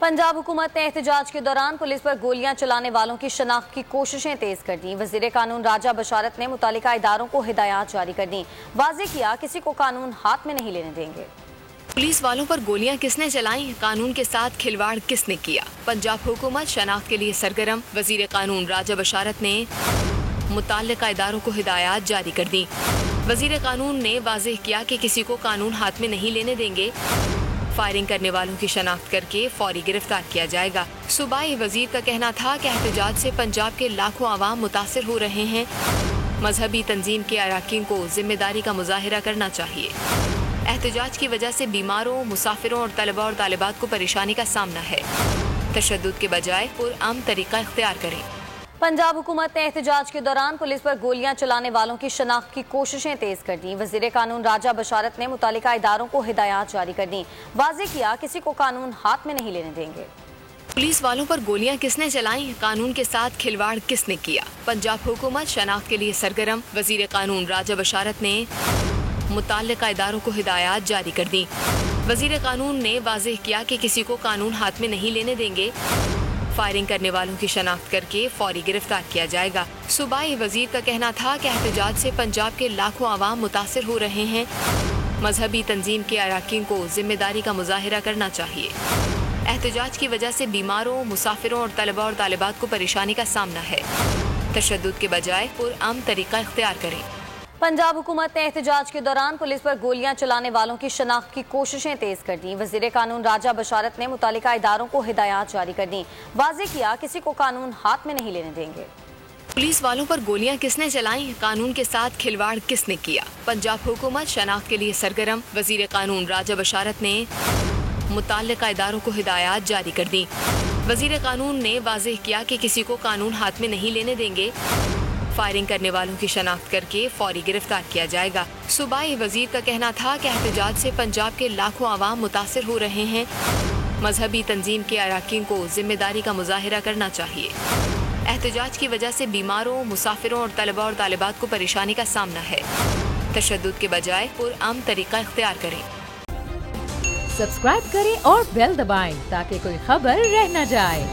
पंजाब हुकूमत ने एहतजाज के दौरान पुलिस पर गोलियां चलाने वालों की शनाख्त की कोशिशें तेज कर दी। वजीर कानून राजा बशारत ने मुतालिका इदारों को हिदायत जारी कर दी। वाज़ेह किया किसी को कानून हाथ में नहीं लेने देंगे। पुलिस वालों पर गोलियां किसने चलाई, कानून के साथ खिलवाड़ किसने किया। पंजाब हुकूमत शनाख्त के लिए सरगर्म। वजीर कानून राजा बशारत ने मुताल्लिका इदारों को हिदायत जारी कर दी। वजीर कानून ने वाज़ेह किया कि किसी को कानून हाथ में नहीं लेने देंगे। फायरिंग करने वालों की शनाख्त करके फौरी गिरफ्तार किया जाएगा। सूबाई वजीर का कहना था कि एहतजाज से पंजाब के लाखों आवाम मुतासिर हो रहे हैं। मजहबी तंजीम के अरकान को जिम्मेदारी का मुजाहिरा करना चाहिए। एहतजाज की वजह से बीमारों, मुसाफिरों और तलबा और तालिबात को परेशानी का सामना है। तशद्दुद के बजाय पुरअमन तरीका इख्तियार करें। पंजाब हुकूमत ने एहतजाज के दौरान पुलिस पर गोलियां चलाने वालों की शनाख्त की कोशिशें तेज कर दी। वजीर कानून राजा बशारत ने मुतालिका इदारों को हिदायत जारी कर दी। वाज़ेह किया किसी को कानून हाथ में नहीं लेने देंगे। पुलिस वालों पर गोलियां किसने चलाई, कानून के साथ खिलवाड़ किसने किया। पंजाब हुकूमत शनाख्त के लिए सरगर्म। वजीर कानून राजा बशारत ने मुताल्लिका इदारों को हिदायत जारी कर दी। वजीर कानून ने वाज़ेह किया कि किसी को कानून हाथ में नहीं लेने देंगे। फायरिंग करने वालों की शनाख्त करके फौरी गिरफ्तार किया जाएगा। सूबाई वजीर का कहना था कि एहतजाज से पंजाब के लाखों आवाम मुतासिर हो रहे हैं। मजहबी तंजीम के अरकान को जिम्मेदारी का मुजाहिरा करना चाहिए। एहतजाज की वजह से बीमारों, मुसाफिरों और तलबा और तालिबात को परेशानी का सामना है। तशद्दुद के बजाय पुरअमन तरीका इख्तियार करें। पंजाब हुकूमत ने एहतजाज के दौरान पुलिस पर गोलियां चलाने वालों की शनाख्त की कोशिशें तेज कर दी। वजीर कानून राजा बशारत ने मुतालिका इदारों को हिदायत जारी कर दी। वाज़ेह किया किसी को कानून हाथ में नहीं लेने देंगे। पुलिस वालों पर गोलियां किसने चलाई, कानून के साथ खिलवाड़ किसने किया। पंजाब हुकूमत शनाख्त के लिए सरगर्म। वजीर कानून राजा बशारत ने मुताल्लिका इदारों को हिदायत जारी कर दी। वजीर कानून ने वाज़ेह किया कि किसी को कानून हाथ में नहीं लेने देंगे। फायरिंग करने वालों की शनाख्त करके फौरी गिरफ्तार किया जाएगा। सूबाई वजीर का कहना था कि एहतजाज से पंजाब के लाखों आवाम मुतासिर हो रहे हैं। मजहबी तंजीम के अरकान को जिम्मेदारी का मुजाहिरा करना चाहिए। एहतजाज की वजह से बीमारों, मुसाफिरों और तलबा और तालिबात को परेशानी का सामना है। तशद्दुद के बजाय पुरअमन तरीका इख्तियार करें। सब्सक्राइब करें और बेल दबाएं ताकि कोई खबर रह न जाए।